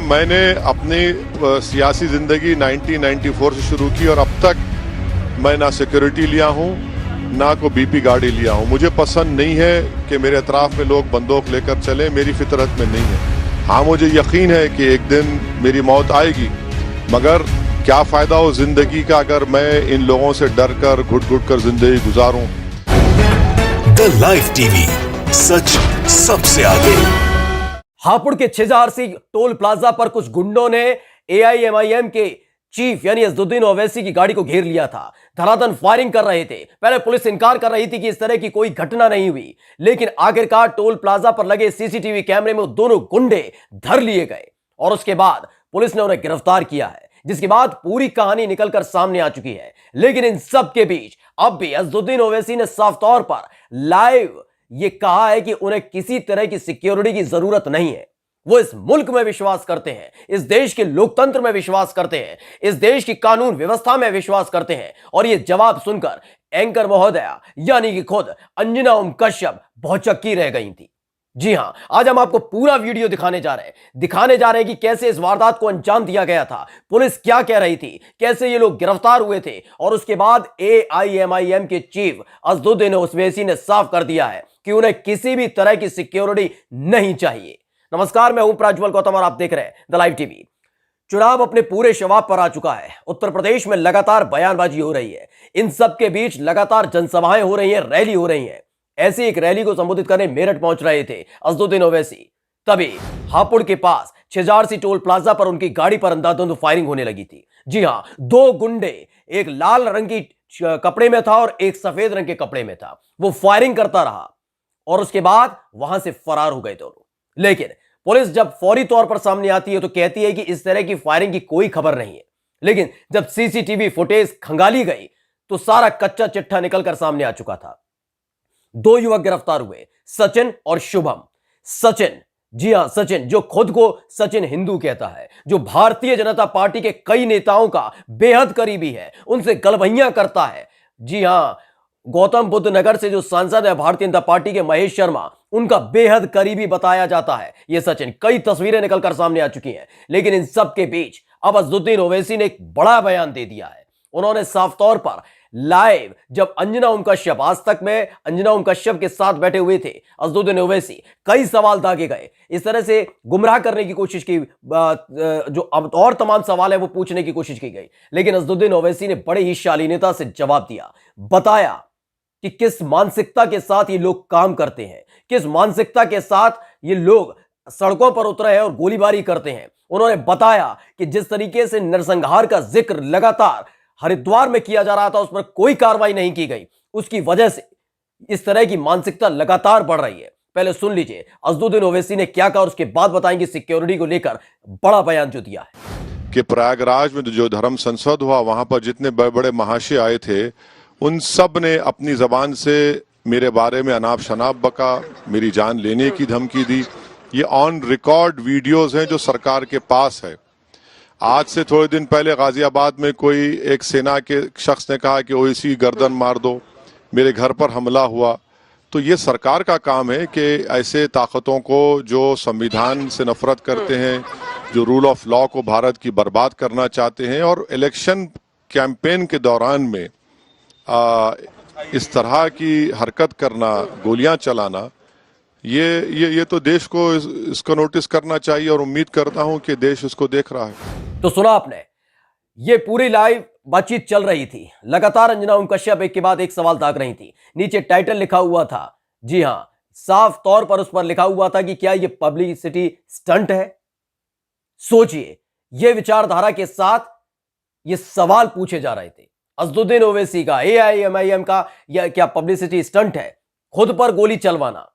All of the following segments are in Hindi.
मैंने अपनी सियासी ज़िंदगी 1994 से शुरू की और अब तक मैं ना सिक्योरिटी लिया हूँ ना को बीपी गाड़ी लिया हूँ। मुझे पसंद नहीं है कि मेरे अतराफ में लोग बंदूक लेकर चले, मेरी फितरत में नहीं है। हाँ, मुझे यकीन है कि एक दिन मेरी मौत आएगी, मगर क्या फ़ायदा हो ज़िंदगी का अगर मैं इन लोगों से डर कर घुट घुट कर ज़िंदगी गुजारूं। द लाइव टीवी, सच सबसे आगे। हापुड़ के छिजारसी टोल प्लाजा पर कुछ गुंडों ने एआईएमआईएम के चीफ यानी असदुद्दीन ओवैसी की गाड़ी को घेर लिया था। धड़ाधड़ फायरिंग कर रहे थे। पहले पुलिस इनकार कर रही थी कि इस तरह की कोई घटना नहीं हुई, लेकिन आखिरकार टोल प्लाजा पर लगे सीसीटीवी कैमरे में वो दोनों गुंडे धर लिए गए और उसके बाद पुलिस ने उन्हें गिरफ्तार किया है, जिसके बाद पूरी कहानी निकलकर सामने आ चुकी है। लेकिन इन सब के बीच अब भी असदुद्दीन ओवैसी ने साफ तौर पर लाइव ये कहा है कि उन्हें किसी तरह की सिक्योरिटी की जरूरत नहीं है। वो इस मुल्क में विश्वास करते हैं, इस देश के लोकतंत्र में विश्वास करते हैं, इस देश की कानून व्यवस्था में विश्वास करते हैं। और ये जवाब सुनकर एंकर महोदया यानी कि खुद अंजना ओम कश्यप भौचक्की रह गई थी। जी हां, आज हम आपको पूरा वीडियो दिखाने जा रहे हैं कि कैसे इस वारदात को अंजाम दिया गया था, पुलिस क्या कह रही थी, कैसे ये लोग गिरफ्तार हुए थे और उसके बाद एआईएमआईएम के चीफ असदुद्दीन ओवैसी ने साफ कर दिया है कि उन्हें किसी भी तरह की सिक्योरिटी नहीं चाहिए। नमस्कार, मैं हूं प्रज्वल गौतम और आप देख रहे हैं द लाइव टीवी। चुनाव अपने पूरे शवाब पर आ चुका है। उत्तर प्रदेश में लगातार बयानबाजी हो रही है। इन सब के बीच लगातार जनसभाएं हो रही हैं, रैली हो रही हैं। ऐसी एक रैली को संबोधित करने मेरठ पहुंच रहे थे असदुद्दीन ओवैसी। तभी हापुड़ के पास छिजारसी टोल प्लाजा पर उनकी गाड़ी पर अंधाधुंध फायरिंग होने लगी थी। जी हां, दो गुंडे, एक लाल रंग की कपड़े में था और एक सफेद रंग के कपड़े में था। वो फायरिंग करता रहा और उसके बाद वहां से फरार हो गए दोनों। लेकिन पुलिस जब फौरी तौर पर सामने आती है तो कहती है कि इस तरह की फायरिंग की कोई खबर नहीं है। लेकिन जब सीसीटीवी फुटेज खंगाली गई तो सारा कच्चा चिट्ठा निकलकर सामने आ चुका था। दो युवक गिरफ्तार हुए, सचिन और शुभम। सचिन, जी हां सचिन, जो खुद को सचिन हिंदू कहता है, जो भारतीय जनता पार्टी के कई नेताओं का बेहद करीबी है, उनसे गलभैया करता है। जी हां, गौतम बुद्ध नगर से जो सांसद है भारतीय जनता पार्टी के महेश शर्मा, उनका बेहद करीबी बताया जाता है ये सचिन। कई तस्वीरें निकलकर सामने आ चुकी हैं। लेकिन इन सब के बीच अब असदुद्दीन ओवैसी ने एक बड़ा बयान दे दिया है। उन्होंने साफ तौर पर लाइव, जब अंजना ओम कश्यप, आज तक में अंजना ओम कश्यप के साथ बैठे हुए थे असदुद्दीन ओवैसी, कई सवाल दागे गए, इस तरह से गुमराह करने की कोशिश की, जो अब और तमाम सवाल है वो पूछने की कोशिश की गई। लेकिन असदुद्दीन ओवैसी ने बड़े ही शालीनता से जवाब दिया, बताया कि किस मानसिकता के साथ ये लोग काम करते हैं, किस मानसिकता के साथ ये लोग सड़कों पर उतरे हैं और गोलीबारी करते हैं। उन्होंने बताया कि जिस तरीके से नरसंहार का जिक्र लगातार हरिद्वार में किया जा रहा था, उस पर कोई कार्रवाई नहीं की गई, उसकी वजह से इस तरह की मानसिकता लगातार बढ़ रही है। पहले सुन लीजिए असदुद्दीन ओवैसी ने क्या कहा, उसके बाद बताएंगे सिक्योरिटी को लेकर बड़ा बयान जो दिया है। कि प्रयागराज में जो धर्म संसद हुआ, वहां पर जितने बड़े बड़े महाशय आए थे, उन सब ने अपनी जबान से मेरे बारे में अनाप शनाप बका, मेरी जान लेने की धमकी दी। ये ऑन रिकॉर्ड वीडियोस हैं जो सरकार के पास है। आज से थोड़े दिन पहले गाजियाबाद में कोई एक सेना के शख्स ने कहा कि ओवैसी गर्दन मार दो, मेरे घर पर हमला हुआ। तो ये सरकार का काम है कि ऐसे ताकतों को जो संविधान से नफरत करते हैं, जो रूल ऑफ लॉ को भारत की बर्बाद करना चाहते हैं, और इलेक्शन कैंपेन के दौरान में इस तरह की हरकत करना, गोलियां चलाना, ये तो देश को इसको नोटिस करना चाहिए और उम्मीद करता हूं कि देश इसको देख रहा है। तो सुना आपने, ये पूरी लाइव बातचीत चल रही थी। लगातार अंजना ओम कश्यप एक के बाद एक सवाल दाग रही थी। नीचे टाइटल लिखा हुआ था, जी हां, साफ तौर पर उस पर लिखा हुआ था कि क्या ये पब्लिसिटी स्टंट है। सोचिए, ये विचारधारा के साथ ये सवाल पूछे जा रहे थे असदुद्दीन ओवैसी का, एआईएमआईएम का, या क्या पब्लिसिटी स्टंट है, खुद पर गोली चलवाना।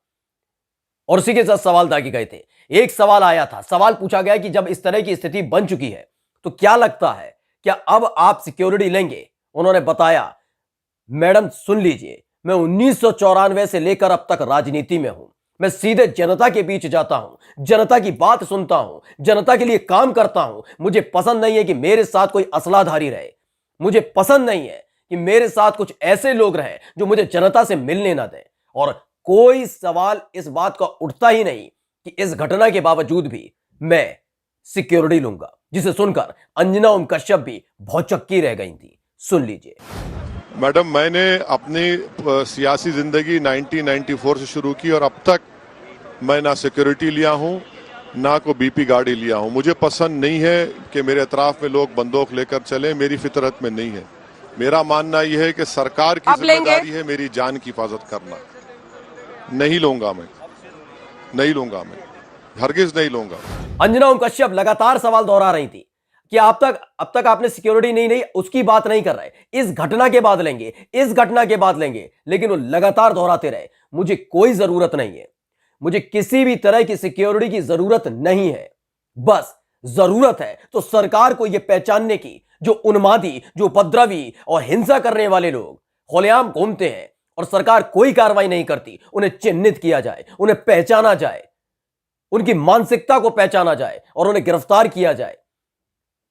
और उसी के साथ सवाल दागे गए थे। एक सवाल आया था, सवाल पूछा गया कि जब इस तरह की स्थिति बन चुकी है तो क्या लगता है, क्या अब आप सिक्योरिटी लेंगे। उन्होंने बताया, मैडम सुन लीजिए, मैं 1994 से लेकर अब तक राजनीति में हूं। मैं सीधे जनता के बीच जाता हूं, जनता की बात सुनता हूं, जनता के लिए काम करता हूं। मुझे पसंद नहीं है कि मेरे साथ कोई असलाधारी रहे। मुझे पसंद नहीं है कि मेरे साथ कुछ ऐसे लोग रहे जो मुझे जनता से मिलने ना दें। और कोई सवाल इस बात का उठता ही नहीं कि इस घटना के बावजूद भी मैं सिक्योरिटी लूंगा, जिसे सुनकर अंजना ओम कश्यप भी भौचक्की रह गई थी। सुन लीजिए। मैडम, मैंने अपनी सियासी जिंदगी 1994 से शुरू की और अब तक मैं ना सिक्योरिटी लिया हूं ना को बीपी गाड़ी लिया हूं। मुझे पसंद नहीं है कि मेरे अतराफ में लोग बंदूक लेकर चलें, मेरी फितरत में नहीं है। मेरा मानना यह है कि सरकार की जिम्मेदारी है मेरी जान की हिफाजत करना। नहीं लूंगा मैं, हरगिज नहीं लूंगा। अंजना ओम कश्यप लगातार सवाल दोहरा रही थी कि अब तक आपने सिक्योरिटी नहीं उसकी बात नहीं कर रहे, इस घटना के बाद लेंगे, इस घटना के बाद लेंगे। लेकिन वो लगातार दोहराते रहे, मुझे कोई जरूरत नहीं है, मुझे किसी भी तरह की सिक्योरिटी की जरूरत नहीं है। बस जरूरत है तो सरकार को यह पहचानने की, जो उन्मादी, जो उपद्रवी और हिंसा करने वाले लोग खुलेआम घूमते हैं और सरकार कोई कार्रवाई नहीं करती, उन्हें चिन्हित किया जाए, उन्हें पहचाना जाए, उनकी मानसिकता को पहचाना जाए और उन्हें गिरफ्तार किया जाए।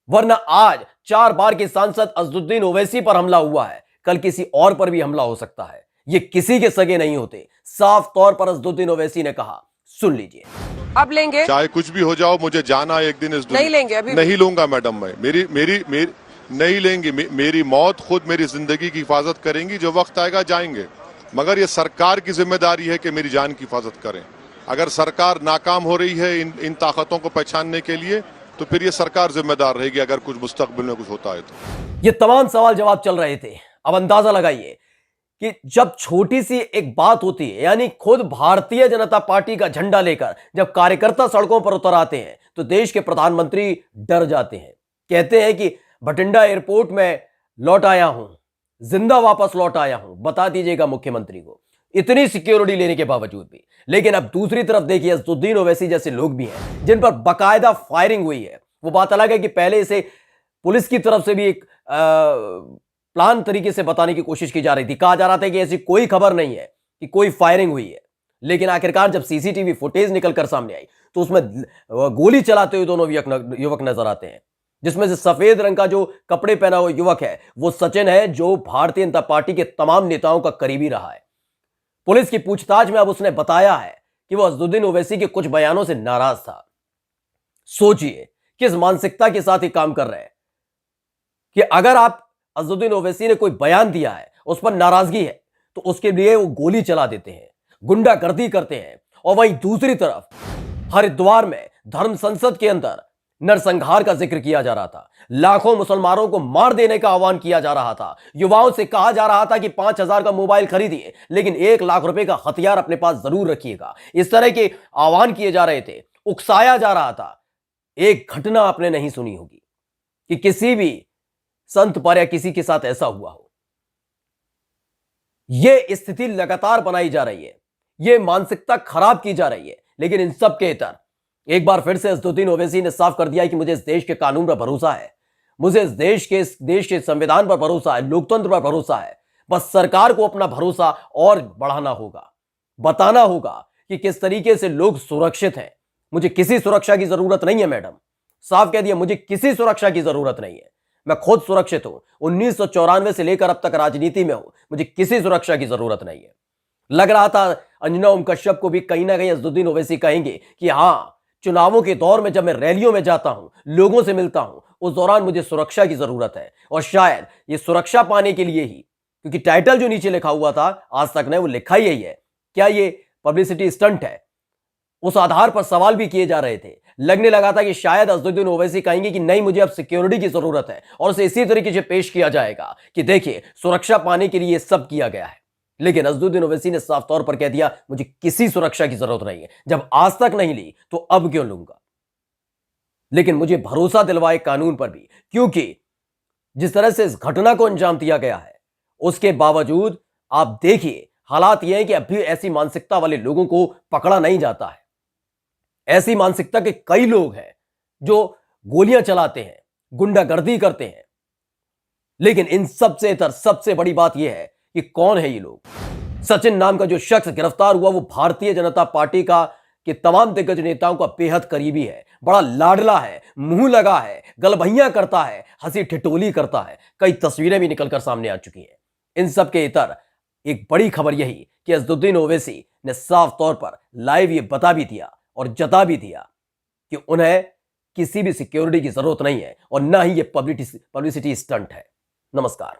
वरना आज 4 बार के सांसद अजदुद्दीन ओवैसी पर हमला हुआ है, कल किसी और पर भी हमला हो सकता है। ये किसी के सगे नहीं होते, साफ तौर पर अजदुद्दीन ओवैसी ने कहा। सुन लीजिए। अब लेंगे, चाहे कुछ भी हो जाओ, मुझे जाना एक दिन इस नहीं लेंगे, अभी नहीं लूंगा मैडम। मैं मेरी नहीं लेंगे। मेरी मौत खुद मेरी जिंदगी की हिफाजत करेंगी। जो वक्त आएगा जाएंगे, मगर ये सरकार की जिम्मेदारी है कि मेरी जान की हिफाजत करें। अगर सरकार नाकाम हो रही है इन ताकतों को पहचानने के लिए, तो फिर ये सरकार जिम्मेदार रहेगी अगर कुछ मुस्तकबिल में कुछ होता है तो। ये तमाम सवाल जवाब चल रहे थे। अब अंदाजा लगाइए कि जब छोटी सी एक बात होती है, यानी खुद भारतीय जनता पार्टी का झंडा लेकर जब कार्यकर्ता सड़कों पर उतर आते हैं, तो देश के प्रधानमंत्री डर जाते हैं। कहते हैं कि बठिंडा एयरपोर्ट में लौट आया हूं, जिंदा वापस लौट आया हूं, बता दीजिएगा मुख्यमंत्री को। इतनी सिक्योरिटी लेने के बावजूद भी। लेकिन अब दूसरी तरफ देखिए, अजदुद्दीन ओवैसी जैसे लोग भी हैं जिन पर बाकायदा फायरिंग हुई है। वो बात अलग है कि पहले इसे पुलिस की तरफ से भी एक प्लान तरीके से बताने की कोशिश की जा रही थी। कहा जा रहा था कि ऐसी कोई खबर नहीं है कि कोई फायरिंग हुई है। लेकिन आखिरकार जब सीसीटीवी फुटेज निकलकर सामने आई, तो उसमें गोली चलाते हुए दोनों युवक नजर आते हैं। जिसमें से सफेद रंग का जो कपड़े पहना हुआ युवक है, वो सचिन है, जो भारतीय जनता पार्टी के तमाम नेताओं का करीबी रहा है। पुलिस की पूछताछ में अब उसने बताया है कि वो अजदुद्दीन ओवैसी के कुछ बयानों से नाराज था। सोचिए किस मानसिकता के साथ ये काम कर रहे हैं कि अगर आप अजदुद्दीन ओवैसी ने कोई बयान दिया है, उस पर नाराजगी है, तो उसके लिए वो गोली चला देते हैं, गुंडागर्दी करते हैं। और वहीं दूसरी तरफ हरिद्वार में धर्म संसद के अंदर नरसंहार का जिक्र किया जा रहा था। लाखों मुसलमानों को मार देने का आह्वान किया जा रहा था। युवाओं से कहा जा रहा था कि 5,000 का मोबाइल खरीदिए, लेकिन 1 लाख रुपए का हथियार अपने पास जरूर रखिएगा। इस तरह के आह्वान किए जा रहे थे, उकसाया जा रहा था। एक घटना आपने नहीं सुनी होगी कि किसी भी संत पर या किसी के साथ ऐसा हुआ हो। यह स्थिति लगातार बनाई जा रही है, यह मानसिकता खराब की जा रही है। लेकिन इन सब के इतर एक बार फिर से अजदुद्दीन ओवैसी ने साफ कर दिया कि मुझे इस देश के कानून पर भरोसा है, मुझे इस देश के संविधान पर भरोसा है, लोकतंत्र पर भरोसा है। बस सरकार को अपना भरोसा और बढ़ाना होगा, बताना होगा कि किस तरीके से लोग सुरक्षित हैं। मुझे किसी सुरक्षा की जरूरत नहीं है मैडम, साफ कह दिया, मुझे किसी सुरक्षा की जरूरत नहीं है। मैं खुद सुरक्षित हूं, 1994 से लेकर अब तक राजनीति में हूं, मुझे किसी सुरक्षा की जरूरत नहीं है। लग रहा था अंजना ओम कश्यप को भी कहीं ना कहीं अजदुद्दीन ओवैसी कहेंगे कि हां, चुनावों के दौर में जब मैं रैलियों में जाता हूं, लोगों से मिलता हूं, उस दौरान मुझे सुरक्षा की जरूरत है। और शायद ये सुरक्षा पाने के लिए ही, क्योंकि टाइटल जो नीचे लिखा हुआ था आज तक ने, वो लिखा ही यही है। क्या ये पब्लिसिटी स्टंट है? उस आधार पर सवाल भी किए जा रहे थे। लगने लगा था कि शायद अजदुद्दीन ओवैसी कहेंगे कि नहीं, मुझे अब सिक्योरिटी की जरूरत है, और उसे इसी तरीके से पेश किया जाएगा कि देखिए, सुरक्षा पाने के लिए सब किया गया है। लेकिन अजदुद्दीन ओवैसी ने साफ तौर पर कह दिया, मुझे किसी सुरक्षा की जरूरत नहीं है। जब आज तक नहीं ली तो अब क्यों लूंगा? लेकिन मुझे भरोसा दिलवाए कानून पर भी, क्योंकि जिस तरह से इस घटना को अंजाम दिया गया है, उसके बावजूद आप देखिए हालात यह है कि अभी ऐसी मानसिकता वाले लोगों को पकड़ा नहीं जाता है। ऐसी मानसिकता के कई लोग हैं जो गोलियां चलाते हैं, गुंडागर्दी करते हैं। लेकिन इन सबसे इतर सबसे बड़ी बात यह है कि कौन है ये लोग। सचिन नाम का जो शख्स गिरफ्तार हुआ, वो भारतीय जनता पार्टी का के तमाम दिग्गज नेताओं का बेहद करीबी है, बड़ा लाडला है, मुंह लगा है, गलभैया करता है, हंसी ठिठोली करता है। कई तस्वीरें भी निकलकर सामने आ चुकी हैं। इन सब के इतर एक बड़ी खबर यही कि अजदुद्दीन ओवैसी ने साफ तौर पर लाइव ये बता भी दिया और जता भी दिया कि उन्हें किसी भी सिक्योरिटी की जरूरत नहीं है और ना ही ये पब्लिसिटी स्टंट है। नमस्कार।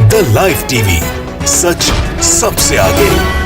द लाइव टीवी, सच सबसे आगे।